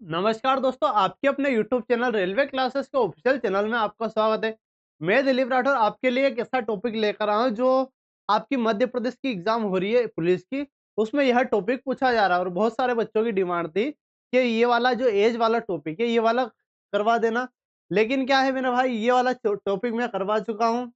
नमस्कार दोस्तों, आपके अपने YouTube चैनल रेलवे क्लासेस के ऑफिशियल चैनल में आपका स्वागत है। मैं दिलीप राठौर आपके लिए एक ऐसा टॉपिक लेकर आया हूँ जो आपकी मध्य प्रदेश की एग्जाम हो रही है पुलिस की, उसमें यह टॉपिक पूछा जा रहा है और बहुत सारे बच्चों की डिमांड थी कि ये वाला जो एज वाला टॉपिक है ये वाला करवा देना। लेकिन क्या है मेरा भाई, ये वाला टॉपिक मैं करवा चुका हूँ,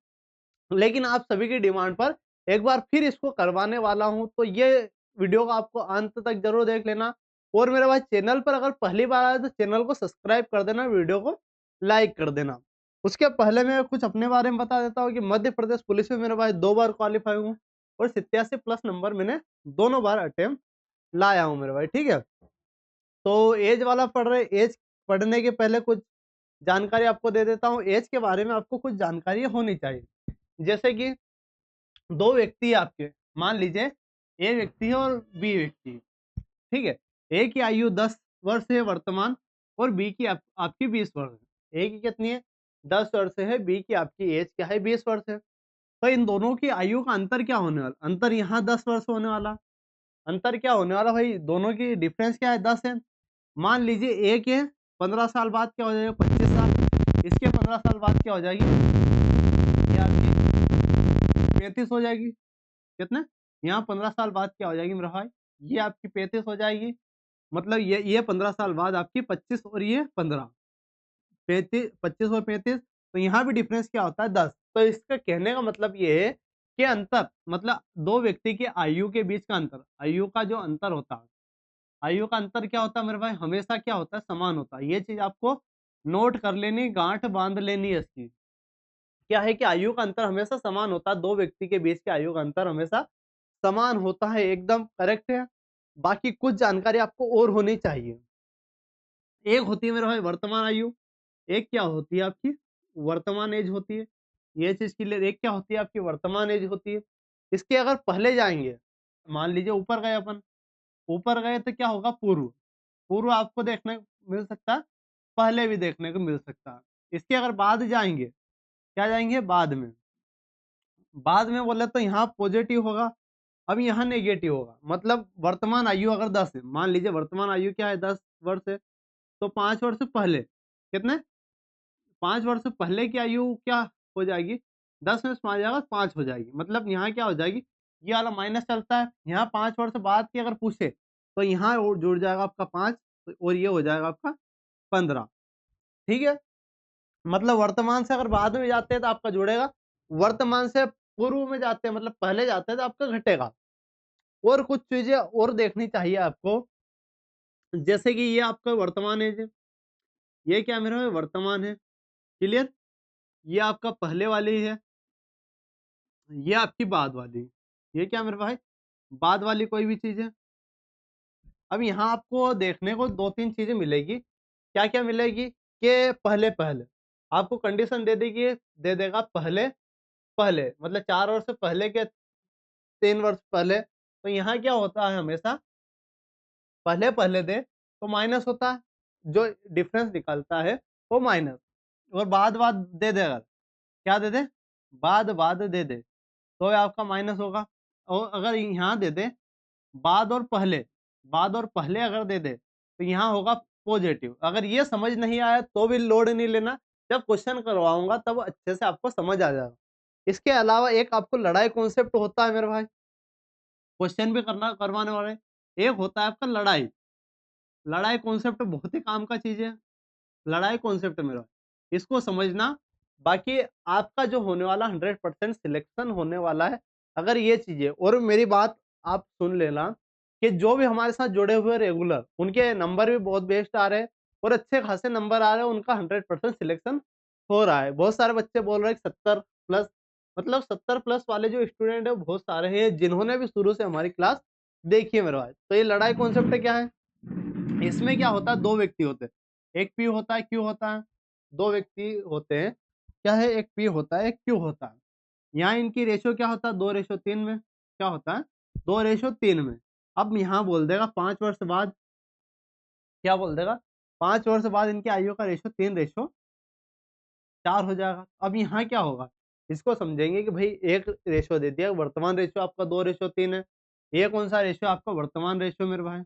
लेकिन आप सभी की डिमांड पर एक बार फिर इसको करवाने वाला हूँ, तो ये वीडियो को आपको अंत तक जरूर देख लेना। और मेरे भाई चैनल पर अगर पहली बार आए तो चैनल को सब्सक्राइब कर देना, वीडियो को लाइक कर देना। उसके पहले मैं कुछ अपने बारे में बता देता हूँ कि मध्य प्रदेश पुलिस में मेरे भाई 2 बार क्वालिफाई हूँ और 87 प्लस नंबर मैंने दोनों बार अटेम्प्ट लाया हूँ मेरे भाई, ठीक है। तो एज वाला पढ़ रहे, एज पढ़ने के पहले कुछ जानकारी आपको दे देता हूँ। एज के बारे में आपको कुछ जानकारी होनी चाहिए, जैसे कि 2 व्यक्ति है आपके, मान लीजिए ए व्यक्ति है और बी व्यक्ति है, ठीक है। ए की आयु 10 वर्ष है वर्तमान और बी की आपकी 20 वर्ष है। ए की कितनी है? 10 वर्ष है, बी की आपकी एज क्या है? 20 वर्ष है। तो इन दोनों की आयु का अंतर क्या होने वाला? अंतर यहाँ 10 वर्ष होने वाला। अंतर क्या होने वाला भाई? दोनों की डिफरेंस क्या है? 10 है। मान लीजिए ए के 15 साल बाद क्या हो जाएगा? 25 साल। इसके 15 साल बाद क्या हो जाएगी? ये आपकी 35 हो जाएगी। कितने? यहाँ 15 साल बाद क्या हो जाएगी मेरा भाई? ये आपकी 35 हो जाएगी। मतलब ये 15 साल बाद आपकी 25 और ये 15, 35, 25 और 35। तो यहाँ भी डिफरेंस क्या होता है? 10। तो इसका कहने का मतलब ये है कि अंतर मतलब 2 व्यक्ति की आयु के बीच का अंतर, आयु का जो अंतर होता है, आयु का अंतर क्या होता है मेरे भाई? हमेशा क्या होता है? समान होता है। ये चीज आपको नोट कर लेनी, गांठ बांध लेनी है इसकी। क्या है कि आयु का अंतर हमेशा समान होता है, 2 व्यक्ति के बीच के आयु का अंतर हमेशा समान होता है, एकदम करेक्ट है। बाकी कुछ जानकारी आपको और होनी चाहिए। एक होती है मेरे भाई वर्तमान आयु, एक क्या होती है आपकी? वर्तमान एज होती है। ये चीज क्लियर। एक क्या होती है आपकी? वर्तमान एज होती है। इसके अगर पहले जाएंगे, मान लीजिए ऊपर गए अपन, ऊपर गए तो क्या होगा? पूर्व। पूर्व आपको देखने को मिल सकता है, पहले भी देखने को मिल सकता है। इसके अगर बाद जाएंगे, क्या जाएंगे? बाद में। बाद में बोले तो यहाँ पॉजिटिव होगा, अब यहाँ नेगेटिव होगा। मतलब वर्तमान आयु अगर 10 है, मान लीजिए वर्तमान आयु क्या है? 10 वर्ष है। तो 5 वर्ष पहले कितने? 5 वर्ष पहले की आयु क्या हो जाएगी? 10 में से 5 जाएगा, 5 हो जाएगी। मतलब यहाँ क्या हो जाएगी? ये वाला माइनस चलता है। यहाँ 5 वर्ष बाद की अगर पूछे तो यहाँ और जुड़ जाएगा आपका 5 और ये हो जाएगा आपका 15, ठीक है। मतलब वर्तमान से अगर बाद में जाते हैं तो आपका जुड़ेगा, वर्तमान से पूर्व में जाते हैं मतलब पहले जाते हैं तो आपका घटेगा। और कुछ चीजें और देखनी चाहिए आपको, जैसे कि ये आपका वर्तमान एज है, ये क्या मेरा है? वर्तमान है, क्लियर। ये आपका पहले वाली है, ये आपकी बाद वाली। ये क्या मेरे भाई? बाद वाली कोई भी चीज है। अब यहाँ आपको देखने को 2-3 चीजें मिलेगी। क्या क्या मिलेगी? कि पहले पहले आपको कंडीशन दे देगी, दे देगा पहले पहले, मतलब 4 वर्ष पहले के 3 वर्ष पहले। तो यहाँ क्या होता है? हमेशा पहले पहले दे तो माइनस होता है, जो डिफरेंस निकलता है वो माइनस। और बाद बाद दे दे, अगर क्या दे दे? बाद बाद दे दे तो ये आपका माइनस होगा। और अगर यहाँ दे दे बाद और पहले, बाद और पहले अगर दे दे तो यहाँ होगा पॉजिटिव। अगर ये समझ नहीं आया तो भी लोड नहीं लेना, जब क्वेश्चन करवाऊंगा तब अच्छे से आपको समझ आ जाएगा। इसके अलावा एक आपको लड़ाई कॉन्सेप्ट होता है मेरे भाई, क्वेश्चन भी करना करवाने वाले। एक होता है आपका लड़ाई। लड़ाई कॉन्सेप्ट बहुत ही काम का चीज है। लड़ाई कॉन्सेप्ट मेरा, इसको समझना। बाकी आपका जो होने वाला 100% सिलेक्शन होने वाला है अगर ये चीजें। और मेरी बात आप सुन लेना कि जो भी हमारे साथ जुड़े हुए रेगुलर, उनके नंबर भी बहुत बेस्ट आ रहे हैं और अच्छे खासे नंबर आ रहे हैं, उनका 100% सिलेक्शन हो रहा है। बहुत सारे बच्चे बोल रहे हैं 70 प्लस, मतलब 70 प्लस वाले जो स्टूडेंट है बहुत सारे हैं जिन्होंने भी शुरू से हमारी क्लास देखी है मेरे भाई। तो ये लड़ाई कॉन्सेप्ट क्या है? इसमें क्या होता है? 2 व्यक्ति होते हैं, एक पी होता है, क्यू होता है। 2 व्यक्ति होते हैं, क्या है? एक पी होता है, एक क्यू होता है। यहाँ इनकी रेशियो क्या होता है? 2:3 में। क्या होता है? 2:3 में। अब यहाँ बोल देगा 5 वर्ष बाद, क्या बोल देगा? 5 वर्ष बाद इनकी आयु का रेशियो 3:4 हो जाएगा। अब यहाँ क्या होगा? इसको समझेंगे कि भाई एक रेशियो दे दिया, वर्तमान रेशियो आपका 2:3 है। ये कौन सा रेशियो? आपका वर्तमान रेशियो मेरे भाई।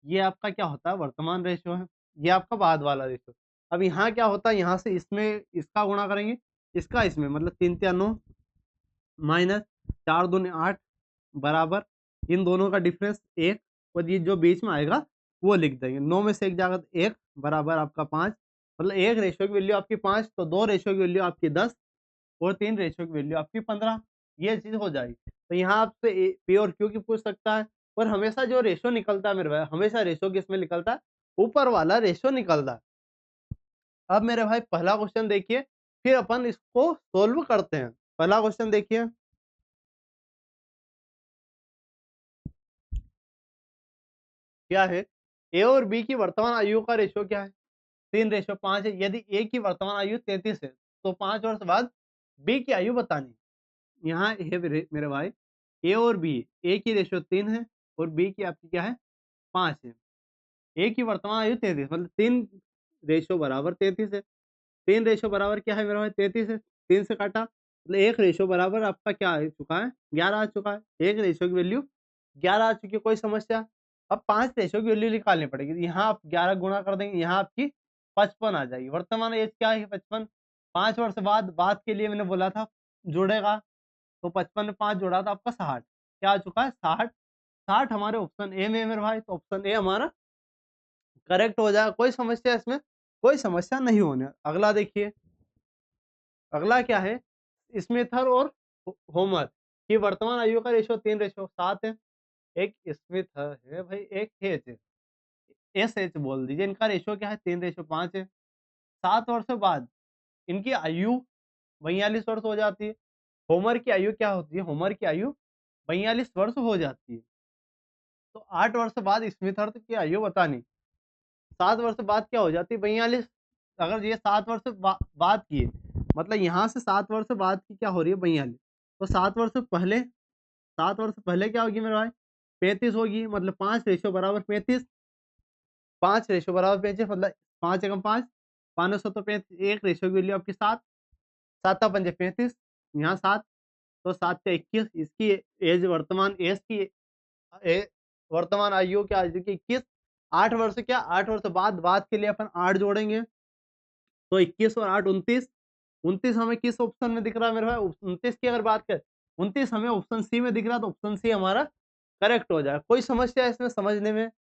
ये आपका क्या होता है वर्तमान रेशो है, ये आपका बाद वाला रेशो। अब यहाँ क्या होता है, यहाँ से इसमें इसका गुणा करेंगे, इसका इसमें, मतलब 3 तिया 9 माइनस 4 दूनी 8 बराबर इन दोनों का डिफरेंस 1, और ये जो बीच में आएगा वो लिख देंगे। 9 में से 1 जाएगा तो 1 बराबर आपका 5, मतलब 1 रेशो की वैल्यू आपकी 5, तो 2 रेशो की वैल्यू आपकी 10 और 3 रेशो की वैल्यू आपकी 15। ये चीज़ हो जाएगी। तो यहाँ आपसे पी और क्यू की पूछ सकता है, और हमेशा जो रेशो निकलता है मेरे भाई, हमेशा रेशो किसमें निकलता है, ऊपर वाला रेशो निकलता है। अब मेरे भाई पहला क्वेश्चन देखिए, फिर अपन इसको सोल्व करते हैं। पहला क्वेश्चन देखिए, क्या है, ए और बी की वर्तमान आयु का रेशो क्या है, 3:5 है। यदि ए की वर्तमान आयु 33 है, तो 5 वर्ष बाद बी की आयु बतानी है। यहाँ है मेरे भाई, ए और बी, ए की रेशो 3 है और बी की आपकी क्या है 5 है। ए की वर्तमान आयु 33, मतलब 3 रेशो बराबर 33 है। 3 रेशो बराबर क्या है मेरा भाई 33 है, 3 से काटा, मतलब 1 रेशो बराबर आपका क्या आ चुका है 11 आ चुका है। 1 रेशो की वैल्यू 11 आ चुकी है, कोई समस्या। अब 5 रेशो की वैल्यू निकालनी पड़ेगी, तो यहाँ आप 11 गुणा कर देंगे, यहाँ आपकी 55 आ जाएगी। वर्तमान एज क्या है 55, 5 वर्ष बाद के लिए मैंने बोला था जुड़ेगा, तो 55 में 5 जोड़ा तो आपका 60, क्या आ चुका है 60। 60 हमारे ऑप्शन ए में है मेरे भाई, तो ऑप्शन ए हमारा करेक्ट हो जाएगा। कोई समस्या इसमें, कोई समस्या नहीं होने। अगला देखिए, अगला क्या है, स्मिथर और होमर की वर्तमान आयु का रेशो 3:7 है। एक स्मिथर है भाई, एक एच है, एस एच बोल दीजिए, इनका रेशो क्या है 3:5 है। 7 वर्षों बाद इनकी आयु 42 वर्ष हो जाती है। होमर की आयु क्या होती है, होमर की आयु 42 वर्ष हो जाती है। तो 8 वर्ष बाद स्मिथर्थ की आयु बतानी, 7 वर्ष बाद क्या हो जाती है 42। अगर ये 7 वर्ष बाद की है, मतलब यहाँ से 7 वर्ष बाद की क्या हो रही है 42, तो 7 वर्ष पहले, 7 वर्ष पहले क्या होगी मेरे भाई 35 होगी, मतलब 5 रेशो बराबर 35, 5 रेशो बराबर 35, मतलब 5 एकम 5, 5 सौ तो 35, 1 रेशो की वैल्यू आपकी 7, 7 पंजे 35, यहाँ 7, तो 7 से 21, इसकी एज वर्तमान एज की ए, वर्तमान आयु क्या आ चुकी 21। 8 वर्ष क्या, 8 वर्ष बाद के लिए अपन 8 जोड़ेंगे, तो 21 और 8 29, 29 हमें किस ऑप्शन में दिख रहा है मेरे भाई, 29 की अगर बात करें, 29 हमें ऑप्शन सी में दिख रहा है, तो ऑप्शन सी हमारा करेक्ट हो जाए। कोई समस्या है इसमें समझने में,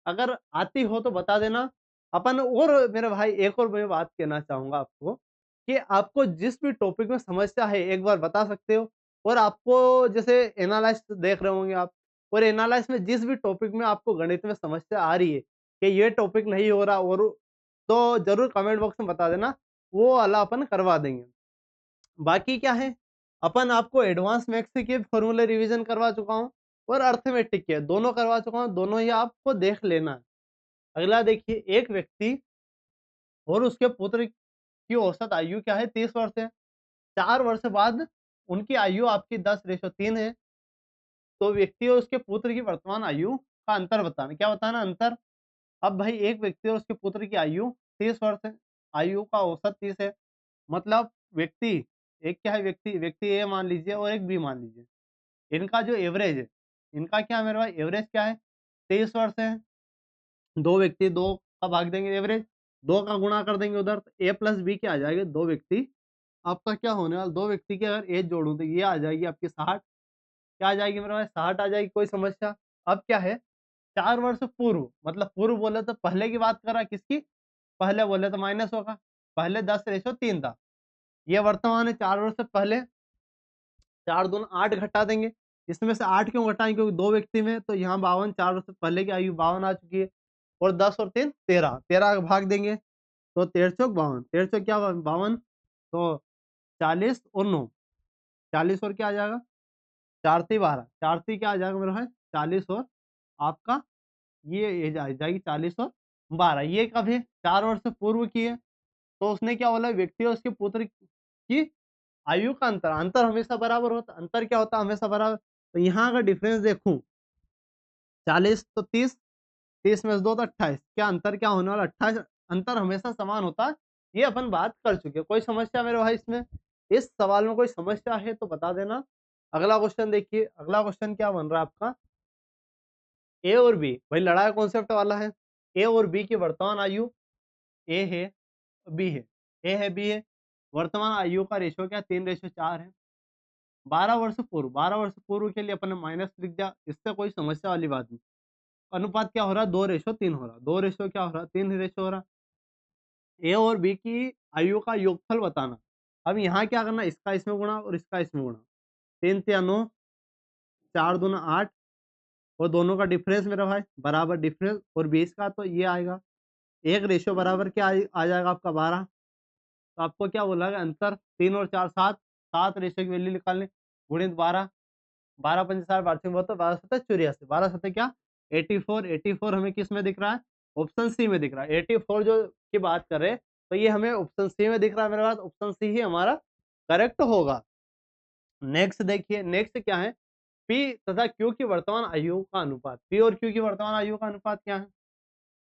अगर आती हो तो बता देना। अपन और मेरे भाई एक और मैं बात कहना चाहूँगा आपको, कि आपको जिस भी टॉपिक में समस्या है एक बार बता सकते हो, और आपको जैसे एनालाइज़ देख रहे होंगे आप, और एनालाइज़ में जिस भी टॉपिक में आपको गणित में समस्या आ रही है, कि ये टॉपिक नहीं हो रहा, और तो ज़रूर कमेंट बॉक्स में बता देना, वो वाला अपन करवा देंगे। बाकी क्या है, अपन आपको एडवांस मैथ्स के फॉर्मूले रिवीजन करवा चुका हूँ, और अर्थमेटिक के दोनों करवा चुका हूँ, दोनों ही आपको देख लेना है। अगला देखिए, एक व्यक्ति और उसके पुत्र की औसत आयु क्या है 30 वर्ष है। 4 वर्ष बाद उनकी आयु आपकी 10:3 है। तो व्यक्ति और उसके पुत्र की वर्तमान आयु का अंतर बताना, क्या बताना अंतर। अब भाई एक व्यक्ति और उसके पुत्र की आयु 30 वर्ष है, आयु का औसत 30 है, मतलब व्यक्ति, एक क्या है व्यक्ति, व्यक्ति ए मान लीजिए और एक बी मान लीजिए, इनका जो एवरेज है, इनका क्या है मेरे भाई एवरेज क्या है 23 वर्ष है। 2 व्यक्ति, 2 का भाग देंगे एवरेज, 2 का गुणा कर देंगे उधर, तो ए प्लस बी क्या आ जाएगा 2 व्यक्ति, आपका क्या होने वाला 2 व्यक्ति की अगर एज जोड़ूँ तो ये आ जाएगी आपकी 60, क्या आ जाएगी मेरे भाई 60 आ जाएगी, कोई समस्या। अब क्या है, 4 वर्ष पूर्व, मतलब पूर्व बोले तो पहले की बात कर रहा है किसकी, पहले बोले तो माइनस होगा, पहले 10:3 था, ये वर्तमान है 4 वर्ष पहले, 4 दूनी 8 घटा देंगे, इसमें से 8 क्यों घटाएँ, क्योंकि 2 व्यक्ति में, तो यहाँ 52, 4 वर्ष पहले की आयु 52 आ चुकी है, और 10 और 3 13, 13 का भाग देंगे, तो 13 चौक 52, 13 चौक क्या 52, तो 40 और 9, 40 और क्या आ जाएगा, 4 तीन 12, 4 तीन क्या आ जाएगा मेरे भाई 40, और आपका ये एज आ जाएगी 40 और 12, ये कब है 4 वर्ष पूर्व की है। तो उसने क्या बोला, व्यक्ति और उसके पुत्र की आयु का अंतर, अंतर हमेशा बराबर होता, अंतर क्या होता है हमेशा बराबर। तो यहाँ अगर डिफरेंस देखूं 40 तो 30, 30 में से 2 तो 28, क्या अंतर क्या होने वाला 28, अंतर हमेशा समान होता है, ये अपन बात कर चुके हैं। कोई समस्या मेरे भाई इसमें, इस सवाल में कोई समस्या है तो बता देना। अगला क्वेश्चन देखिए, अगला क्वेश्चन क्या बन रहा है आपका, ए और बी, भाई लड़ाई कॉन्सेप्ट वाला है। ए और बी की वर्तमान आयु, ए है, बी है, ए है, बी है। वर्तमान आयु का रेशियो क्या, 3:4 है। 12 वर्ष पूर्व के लिए अपन ने माइनस लिख दिया, इससे कोई समस्या वाली बात नहीं। अनुपात क्या हो रहा है, 2:3 हो रहा है। 2 रेशियो क्या हो रहा है, 3 रेशियो हो रहा है। ए और बी की आयु का योगफल बताना। अब यहाँ क्या करना, इसका इसमें गुणा और इसका इसमें गुणा। 3 तिया 9, 4 दूना 8, और दोनों का डिफरेंस मेरा भाई बराबर डिफरेंस, और 20 का तो ये आएगा। एक रेशियो बराबर क्या आ जाएगा आपका 12। तो आपको क्या बोला है, अंतर 3 और 4 7, 7 रेशियो की वैल्यू निकालनी, गुणित 12, 12 पंच 60, 12 72, 12 सत्तर 84, 12 सत्तर क्या 84। 84 हमें किस में दिख रहा है, ऑप्शन सी में दिख रहा है। 84 जो की बात करें तो ये हमें ऑप्शन सी में दिख रहा है। मेरे पास ऑप्शन सी ही हमारा करेक्ट होगा। नेक्स्ट देखिए, नेक्स्ट क्या है, पी तथा क्यू की वर्तमान आयु का अनुपात। पी और क्यू की वर्तमान आयु का अनुपात क्या है,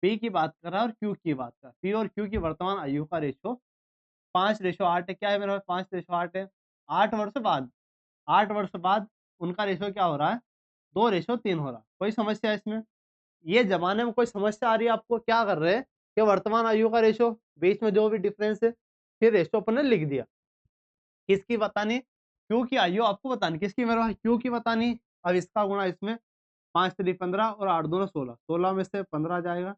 पी की बात कर रहा है और क्यू की बात कर रहा है। पी और क्यू की वर्तमान आयु का रेशो 5:8 है। क्या है मेरा 5:8 है। 8 वर्ष बाद, 8 वर्ष बाद उनका रेशो क्या हो रहा है, 2:3 हो रहा है। कोई समस्या है इसमें, ये जमाने में कोई समस्या आ रही है आपको, क्या कर रहे हैं कि वर्तमान आयु का रेशो, बीच में जो भी डिफरेंस है, फिर रेशो अपन ने लिख दिया। किसकी बतानी, क्यू की आयु आपको बतानी, किसकी मेरे भाई, क्यू की बतानी। अब इसका गुणा इसमें, 5 3 15 और 8 दूना 16, 16 में से 15 जाएगा,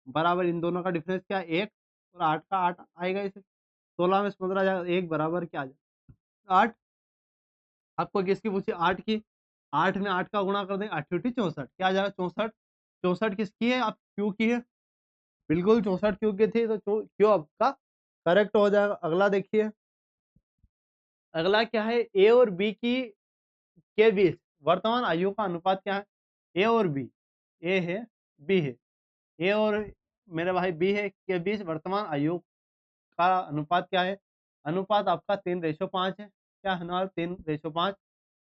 बराबर इन दोनों का डिफरेंस क्या है 1, और 8 का 8 आएगा इसे, 16 में से 15 जाएगा, 1 बराबर क्या आ जाएगा 8। आपको किसकी पूछी, 8 की। 8 में 8 का गुणा कर देंगे, 8 64, क्या आ जाएगा 64। 64 किसकी है, आप क्यू की है, बिल्कुल 64 क्यू की थी, तो क्यू आपका करेक्ट हो जाएगा। अगला देखिए, अगला क्या है, ए और बी की के बीच वर्तमान आयु का अनुपात क्या है। ए और बी, ए है, बी है, ए और मेरे भाई बी है के बीच वर्तमान आयु का अनुपात क्या है। अनुपात आपका 3:5 है। क्या है हमारा 3:5।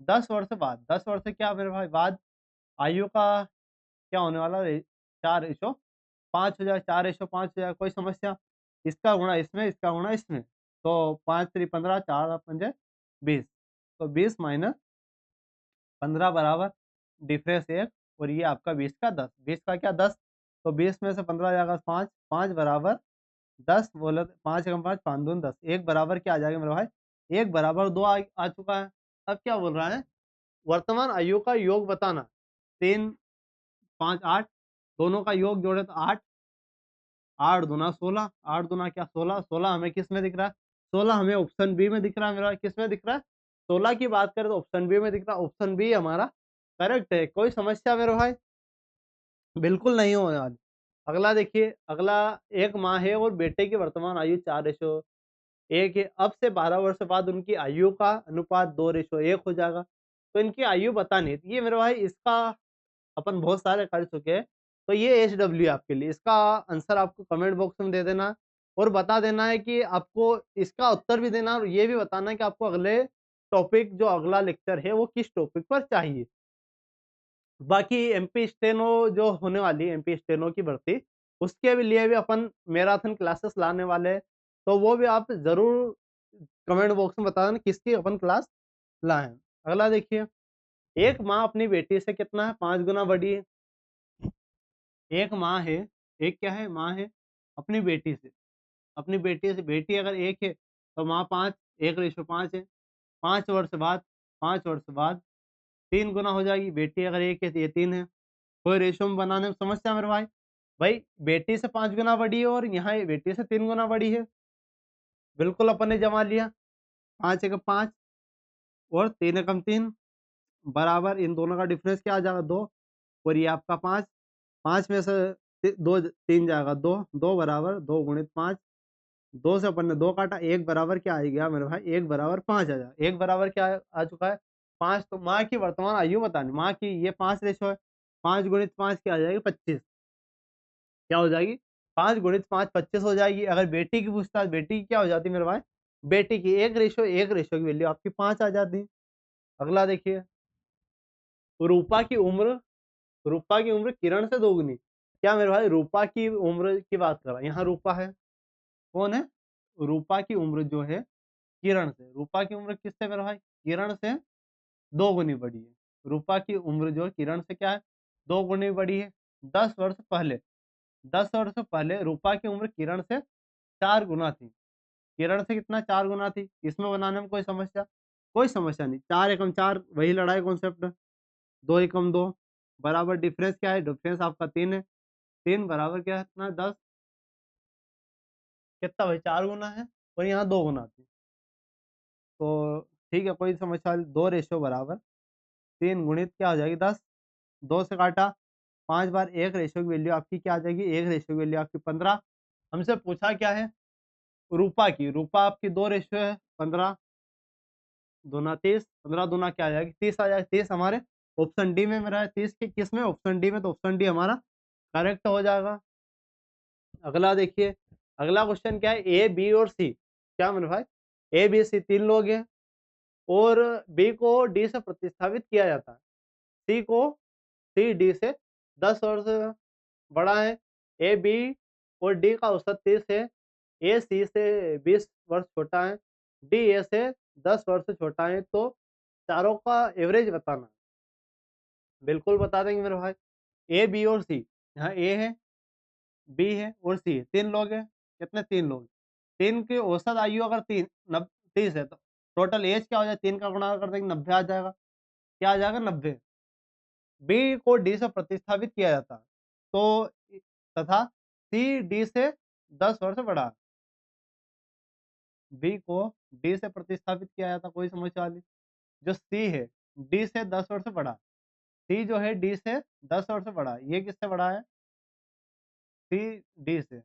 10 वर्ष बाद, 10 वर्ष क्या मेरे भाई बाद, आयु का क्या होने वाला 4:5 हो जाएगा, 4:5 हो जाएगा। कोई समस्या, इसका गुणा इसमें, इसका गुणा इसमें, तो 5 3 15, 4 पंजे 20, तो 20 माइनस 15 बराबर डिफरेंस 1, और ये आपका 20 का 10, 20 का क्या 10, तो 20 में से 15 जाएगा 5, 5 बराबर 10, बोले 5 एकम 5, 5 दूनी 10, 1 बराबर क्या आ जाएगा मेरे भाई, 1 बराबर 2 आ चुका है। अब क्या बोल रहा है, वर्तमान आयु का योग बताना। 3 5 8, दोनों का योग जोड़े तो 8, 8 दूना 16, 8 दूना क्या 16, 16 हमें किस में दिख रहा है, 16 हमें ऑप्शन बी में दिख रहा है। मेरा किस में दिख रहा है, 16 की बात करें तो ऑप्शन बी में दिख रहा है। ऑप्शन बी हमारा करेक्ट है। कोई समस्या मेरे भाई, बिल्कुल नहीं हो यार। अगला देखिए, अगला, एक माँ है और बेटे की वर्तमान आयु 4:1 है। अब से 12 वर्ष बाद उनकी आयु का अनुपात 2:1 हो जाएगा। तो इनकी आयु बतानी है। ये मेरे भाई इसका अपन बहुत सारे कर चुके हैं, तो ये एचडब्ल्यू है आपके लिए। इसका आंसर आपको कमेंट बॉक्स में दे देना, और बता देना है कि आपको इसका उत्तर भी देना, और ये भी बताना है कि आपको अगले टॉपिक, जो अगला लेक्चर है वो किस टॉपिक पर चाहिए। बाकी एमपी स्टेनो जो होने वाली है, एमपी स्टेनो की भर्ती, उसके भी लिए भी अपन मैराथन क्लासेस लाने वाले हैं। तो वो भी आप जरूर कमेंट बॉक्स में बता देना किसकी अपन क्लास लाएं। अगला देखिए, एक माँ अपनी बेटी से कितना है, 5 गुना बड़ी है। एक माँ है, एक क्या है, माँ है अपनी बेटी से, अपनी बेटी से, बेटी अगर एक है तो माँ 5, 1:5 है। 5 वर्ष बाद, 5 वर्ष बाद 3 गुना हो जाएगी। बेटी अगर एक है तो ये 3 है। कोई रेशो में बनाने में समस्या मेरे भाई, भाई बेटी से 5 गुना बड़ी है और यहाँ ये बेटी से 3 गुना बड़ी है, बिल्कुल अपन ने जमा लिया। 5 एकम 5 और 3 एकम 3 बराबर, इन दोनों का डिफरेंस क्या आ जाएगा 2, और ये आपका 5, 5 में से 2 3 जाएगा 2, 2 बराबर 2 गुणित 5, 2 से अपन ने 2 काटा, 1 बराबर क्या आ गया मेरे भाई, 1 बराबर 5 आ जाएगा। 1 बराबर क्या आ चुका है 5। तो माँ की वर्तमान आयु बतानी, माँ की ये 5 रेशो है, 5 गुणित 5 क्या आ जाएगी 25, क्या हो जाएगी 5 गुणित 5 25 हो जाएगी। अगर बेटी की पूछताछ, बेटी की क्या हो जाती है मेरे भाई, बेटी की 1:1 की वैल्यू आपकी 5 आ जाती। अगला देखिए, रूपा की उम्र, रूपा की उम्र किरण से दोगुनी। क्या मेरे भाई रूपा की उम्र की बात कर रहा है, यहाँ रूपा है, कौन है, रूपा की उम्र जो है किरण से, रूपा की उम्र किससे मेरे भाई, किरण से 2 गुनी बड़ी है। रूपा की उम्र जो है किरण से क्या है 2 गुनी बड़ी है। 10 वर्ष पहले रूपा की उम्र किरण से 4 गुना थी। किरण से कितना? 4 गुना थी। इसमें बनाने में कोई समस्या? कोई समस्या नहीं। 4 एकम 4 वही लड़ाई कॉन्सेप्ट। 2 एकम 2 बराबर डिफरेंस क्या है? डिफरेंस आपका 3 है। 3 बराबर क्या है इतना? 10। कितना भाई? 4 गुना है और यहाँ 2 गुना थी। तो ठीक है, कोई समस्या नहीं। 2 रेशियो बराबर 3 गुणित क्या हो जाएगी? 10। 2 से काटा 5 बार 1 रेशियो की वैल्यू आपकी क्या आ जाएगी? 1 रेशियो की वैल्यू आपकी 15। हमसे पूछा क्या है? रूपा की। रूपा आपकी 2 रेशियो है। 15 दूना 30। 15 दूना क्या आ जाएगी? 30 आ जाएगी। 30 हमारे ऑप्शन डी में मेरा है। 30 की किस में? ऑप्शन डी में। तो ऑप्शन डी हमारा करेक्ट हो जाएगा। अगला देखिए, अगला क्वेश्चन क्या है? ए बी और सी। क्या मेरे भाई? ए बी सी 3 लोग हैं और बी को डी से प्रतिस्थापित किया जाता है। सी को सी डी से 10 वर्ष बड़ा है। ए बी और डी का औसत 30 है। ए सी से 20 वर्ष छोटा है। डी ए से 10 वर्ष छोटा है। तो चारों का एवरेज बताना। बिल्कुल बता देंगे मेरे भाई। ए बी और सी, यहाँ ए है, बी है और सी है। 3 लोग हैं। कितने? 3 लोग। 3 की औसत आयु अगर 30 है तो टोटल एज क्या हो जाए? 3 का गुणा कर देंगे, 90 आ जाएगा। क्या आ जाएगा? 90। बी को डी से प्रतिस्थापित किया जाता है। तो तथा सी डी से 10 वर्ष बड़ा है। बी को डी से प्रतिस्थापित किया जाता, कोई समस्या वाली? जो सी है डी से 10 वर्ष बड़ा। सी जो है डी से 10 वर्ष बड़ा। ये किससे बड़ा है? सी डी से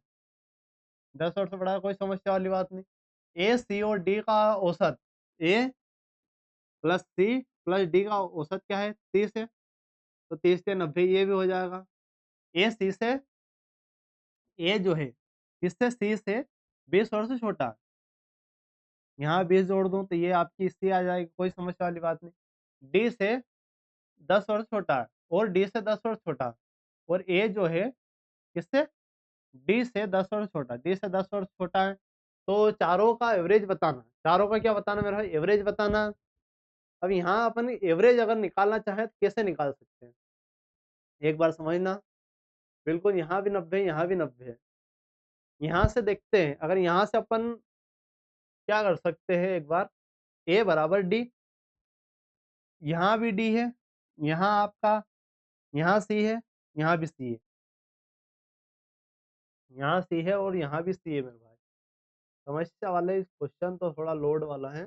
10 वर्ष बड़ा है, कोई समस्या वाली बात नहीं। ए सी और डी का औसत, ए प्लस सी प्लस डी का औसत क्या है? 30 है। तो 30 से 90 ये भी हो जाएगा। ए सी से, ए जो है किससे? सी से 20 वर्ष छोटा है। यहाँ 20 जोड़ दूं तो ये आपकी सी आ जाएगी, कोई समस्या वाली बात नहीं। डी से 10 वर्ष छोटा है और डी से 10 वर्ष छोटा है। और ए जो है किससे? डी से 10 वर्ष छोटा। डी से 10 वर्ष छोटा है। तो चारों का एवरेज बताना। चारों का क्या बताना मेरा भाई? एवरेज बताना। अब यहाँ अपन एवरेज अगर निकालना चाहें तो कैसे निकाल सकते हैं? एक बार समझना। बिल्कुल, यहाँ भी 90 यहाँ भी 90 है। यहाँ से देखते हैं, अगर यहाँ से अपन क्या कर सकते हैं एक बार? ए बराबर डी, यहाँ भी डी है, यहाँ आपका यहाँ सी है, यहाँ भी सी है। यहाँ सी है और यहाँ भी सी है मेरे भाई। समस्या वाले क्वेश्चन तो थोड़ा लोड वाला है।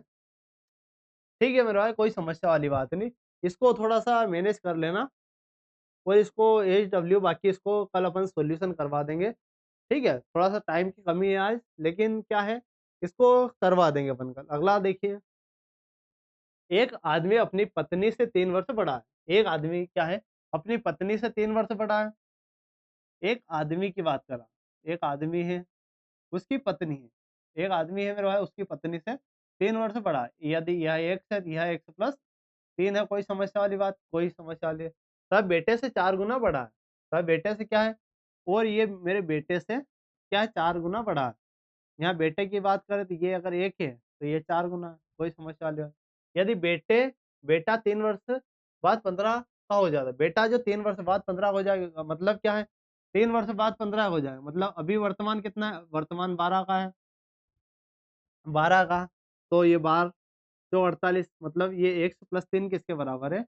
ठीक है मेरे भाई, कोई समस्या वाली बात नहीं। इसको थोड़ा सा मैनेज कर लेना और इसको एच डब्ल्यू, बाकी इसको कल अपन सॉल्यूशन करवा देंगे। ठीक है, थोड़ा सा टाइम की कमी है आज, लेकिन क्या है, इसको करवा देंगे अपन कल। अगला देखिए, एक आदमी अपनी पत्नी से 3 वर्ष बड़ा है। एक आदमी क्या है? अपनी पत्नी से 3 वर्ष बड़ा है। एक आदमी की बात कर रहा हूं। एक आदमी है, उसकी पत्नी है। एक आदमी है मेरे भाई, उसकी पत्नी से 3 वर्ष बड़ा है। यदि यह एक्स है, यह एक्स प्लस 3 है, कोई समस्या वाली बात? कोई समस्या वाली है। तब बेटे से 4 गुना बड़ा है। तब बेटे से क्या है? और ये मेरे बेटे से क्या है? 4 गुना बड़ा है। यहाँ बेटे की बात करें तो ये अगर 1 है तो ये 4 गुना है, कोई समस्या वाली बात? यदि बेटा 3 वर्ष बाद 15 का हो जाता है। बेटा जो 3 वर्ष बाद 15 हो जाएगा, मतलब क्या है? 3 वर्ष बाद 15 हो जाएगा, मतलब अभी वर्तमान कितना है? वर्तमान 12 का है। 12 का, तो ये 12 जो 48, मतलब ये एक्स प्लस 3 किसके बराबर है?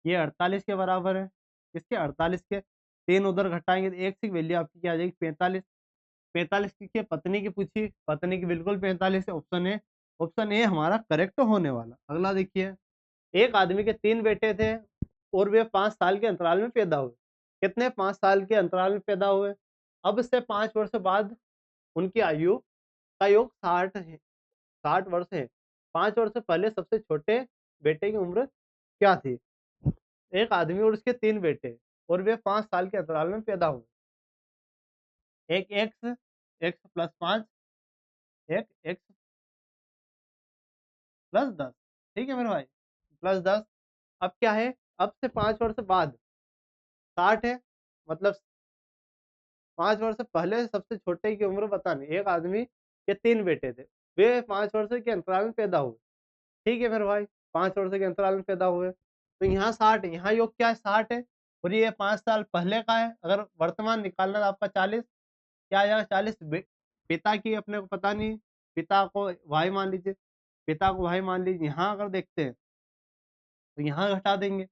ये 48 के बराबर है। किसके? 48 के। 3 उधर घटाएंगे तो एक्स की वैल्यू आपकी क्या आ जाएगी? 45। 45 की पत्नी की पूछी, पत्नी की बिल्कुल 45 है। ऑप्शन ए, ऑप्शन ए हमारा करेक्ट होने वाला। अगला देखिए, एक आदमी के 3 बेटे थे और वे 5 साल के अंतराल में पैदा हुए। कितने? 5 साल के अंतराल में पैदा हुए। अब से 5 वर्ष बाद उनकी आयु का योग 60 है। 60 वर्ष है। 5 वर्ष पहले सबसे छोटे बेटे की उम्र क्या थी? एक आदमी और उसके 3 बेटे और वे 5 साल के अंतराल में पैदा हुए। एक एक्स, एक्स प्लस 5, एक एक्स प्लस 10। ठीक है मेरे भाई, प्लस 10। अब क्या है? अब से 5 वर्ष बाद 60 है, मतलब 5 वर्ष पहले सबसे छोटे की उम्र बतानी। एक आदमी के 3 बेटे थे, वे 5 वर्ष के अंतराल में पैदा हुए। ठीक है मेरे भाई, 5 वर्ष के अंतराल में पैदा हुए। तो यहाँ 60 है, यहाँ योग क्या है? 60 है। और ये 5 साल पहले का है। अगर वर्तमान निकालना है तो आपका 40 क्या आ जाएगा, 40 पिता की अपने को पता नहीं, पिता को भाई मान लीजिए, पिता को भाई मान लीजिए। यहाँ अगर देखते हैं तो यहाँ घटा देंगे,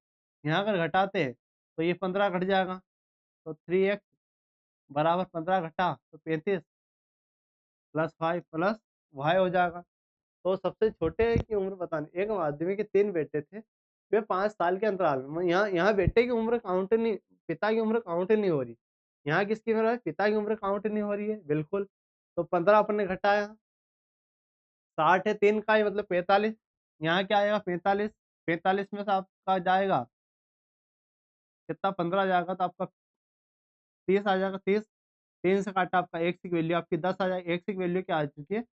यहाँ अगर घटाते हैं तो ये 15 घट जाएगा, तो 3x बराबर 15 घटा तो 35 प्लस 5 प्लस y हो जाएगा। तो सबसे छोटे की उम्र बतानी, एक आदमी के 3 बेटे थे, वे 5 साल के अंतराल में, यहाँ यहाँ बेटे की उम्र काउंट नहीं, पिता की उम्र काउंट नहीं हो रही। यहाँ किसकी हो रहा है, पिता की उम्र काउंट नहीं हो रही है, बिल्कुल। तो 15 अपन ने घटाया, 60 है 3 का ही मतलब 45, यहाँ क्या आएगा 45, 45 में से आपका जाएगा कितना, 15 जाएगा तो आपका 30 आ जाएगा, 30, 3 से काटा आपका x की वैल्यू आपकी 10 आ जाएगी, x की वैल्यू क्या आ चुकी है,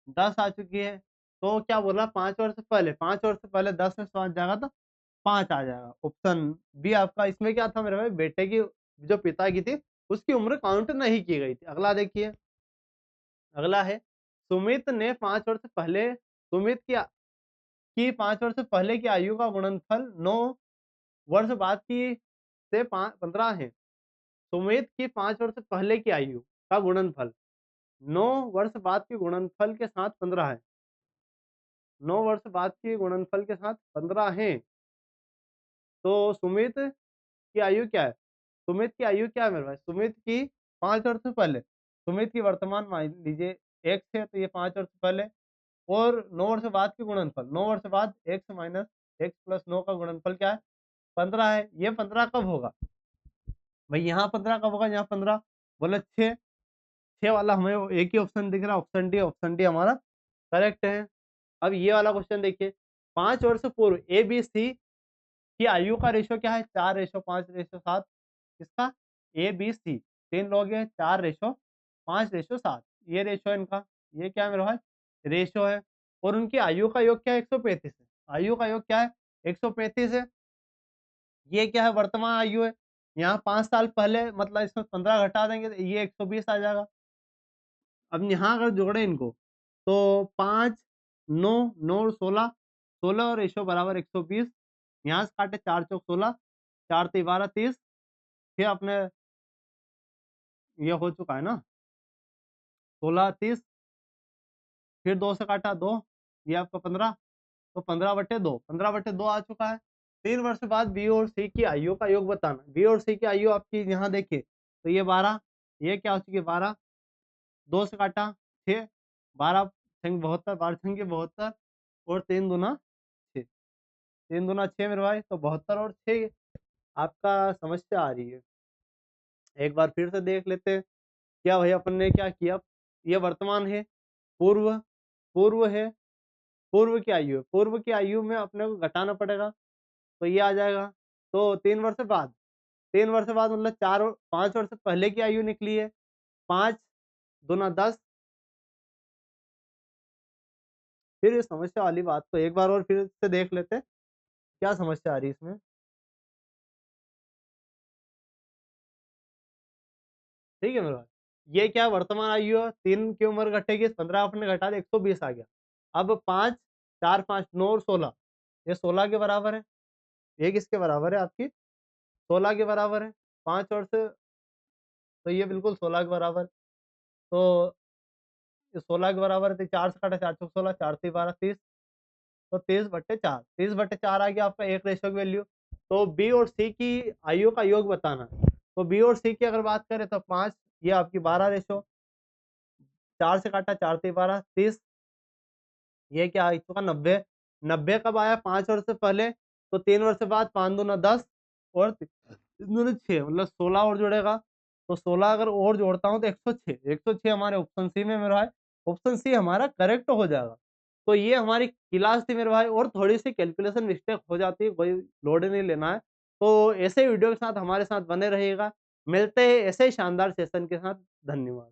10 आ चुकी है। तो क्या बोला, 5 वर्ष पहले, 5 वर्ष पहले 10 में 5 जाएगा तो 5 आ जाएगा। ऑप्शन बी आपका। इसमें क्या था मेरे भाई, बेटे की जो पिता की थी उसकी उम्र काउंट नहीं की गई थी। अगला देखिए, अगला है सुमित ने 5 वर्ष पहले, सुमित की 5 वर्ष पहले की आयु का गुणनफल 9 वर्ष बाद की से 15 है। सुमित की 5 वर्ष पहले की आयु का गुणनफल 9 वर्ष बाद के गुणनफल के साथ 15 है। 9 वर्ष बाद के गुणनफल के साथ 15 है। तो सुमित की आयु क्या है, सुमित की आयु क्या है मेरे भाई, सुमित की 5 वर्ष पहले, सुमित की वर्तमान मान लीजिए x है, तो ये 5 वर्ष पहले, और 9 वर्ष बाद के गुणनफल, 9 वर्ष बाद x माइनस x प्लस 9 का गुणनफल क्या है, 15 है। ये 15 कब होगा भाई, यहाँ 15 कब होगा, यहाँ 15 बोले 6, 6 वाला हमें एक ही ऑप्शन दिख रहा है, ऑप्शन डी, ऑप्शन डी हमारा करेक्ट है। अब ये वाला क्वेश्चन देखिए, 5 वर्ष पूर्व ए बी सी की आयु का रेशो क्या है, 4:5:7। किसका, ए बी सी, 3 लोग हैं, 4:5:7, ये रेशो है इनका। ये क्या है मेरा भाई, रेशो है। और उनकी आयु का योग क्या है, 135 है। आयु का योग क्या है, 135 है। ये क्या है, वर्तमान आयु है। यहाँ 5 साल पहले मतलब इसमें 15 घटा देंगे तो ये 120 आ जाएगा। अब यहाँ अगर जोड़े इनको तो 5, 9, 9 और 16, 16 और रेशो बराबर 120। यहाँ से काटे 4 चौक 16, 4 3 12 30, फिर अपने ये हो चुका है ना 16 30, फिर 2 से काटा 2, ये आपका 15, तो 15/2, 15/2 आ चुका है। 3 वर्ष बाद बी और सी की आयु का योग बताना। बी और सी की आयु आपकी यहाँ देखिए तो ये 12, ये क्या हो चुकी है 12, 2 से काटा 6, 12 छंग 72, 12 छंगे 72, और 3 दूना 6, 3 दूना 6 मेरे भाई, तो 72 और 6 आपका समस्या आ रही है। एक बार फिर से देख लेते हैं क्या भाई अपन ने क्या किया। ये वर्तमान है, पूर्व, पूर्व है, पूर्व की आयु है, पूर्व की आयु में अपने को घटाना पड़ेगा, तो ये आ जाएगा। तो 3 वर्ष बाद, 3 वर्ष बाद मतलब 5 वर्ष पहले की आयु निकली है, 5 दूना 10। फिर इस समस्या वाली बात को एक बार और फिर से देख लेते हैं क्या समस्या आ रही है इसमें। ठीक है मेरे भाई, ये क्या वर्तमान आयु है, 3 की उम्र घटेगी, 15 आपने घटा दिया 120 आ गया। अब 5, 4 5 9 और 16, ये 16 के बराबर है। ये किसके बराबर है आपकी, 16 के बराबर है। 5 वर्ष, तो ये बिल्कुल 16 के बराबर। तो ये 16 के बराबर है, तो 4 से काटा 4 चौक 16, 4 3 12 30, तो 30/4, 30/4 आ गया आपका एक रेशो की वैल्यू। तो बी और सी की आयु का योग बताना। तो बी और सी की अगर बात करें तो 5, ये आपकी 12 रेशो, 4 से काटा 4 3 12 30, ये क्या आ चुका 90। 90 कब आया, 5 वर्ष से पहले, तो 3 वर्ष बाद 5 दूना 10 और 3 दूना 6 मतलब 16 और जुड़ेगा। तो 16 अगर और जोड़ता हूँ तो 106, 106 हमारे ऑप्शन सी में मेरा भाई, ऑप्शन सी हमारा करेक्ट हो जाएगा। तो ये हमारी क्लास थी मेरे भाई, और थोड़ी सी कैलकुलेशन मिस्टेक हो जाती है, कोई लोड नहीं लेना है। तो ऐसे वीडियो के साथ हमारे साथ बने रहिएगा। मिलते हैं ऐसे ही शानदार सेशन के साथ। धन्यवाद।